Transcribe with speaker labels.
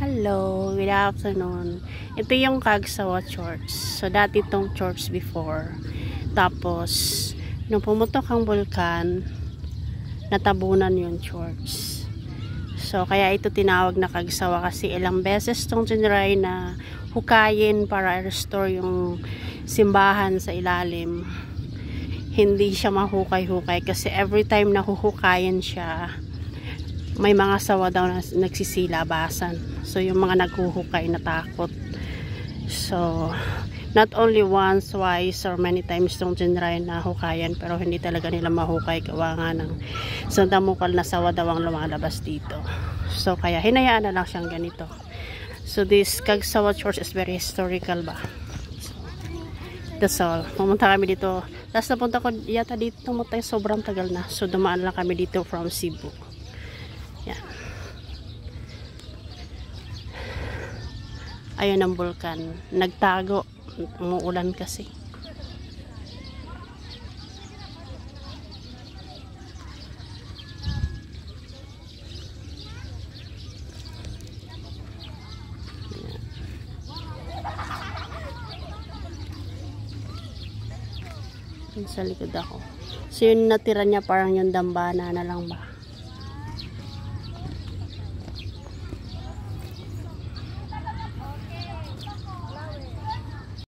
Speaker 1: Hello, good afternoon. Ito yung Kagsawa Church. So, dati itong church before. Tapos, nung pumutok ang bulkan, natabunan yung church. So, kaya ito tinawag na Kagsawa kasi ilang beses itong tinry na hukayin para restore yung simbahan sa ilalim. Hindi siya mahukay-hukay kasi every time na huhukayin siya, may mga sawa daw na nagsisilabasan. So, yung mga naghuhukay natakot. So, not only once, twice, or many times itong tinry na hukayan, pero hindi talaga nila mahukay gawa nga ng sandamukal na sawa daw ang lumalabas dito. So, kaya hinayaan na lang siyang ganito. So, this Kagsawa Church is very historical ba? So, that's all. Pumunta kami dito. Last napunta ko yata dito, sobrang tagal na. So, dumaan lang kami dito from Cebu. Yan. Ayun ang bulkan. Nagtago. Umuulan kasi. Yan. Sa likod ako. So yun natira niya parang yung dambana na lang ba.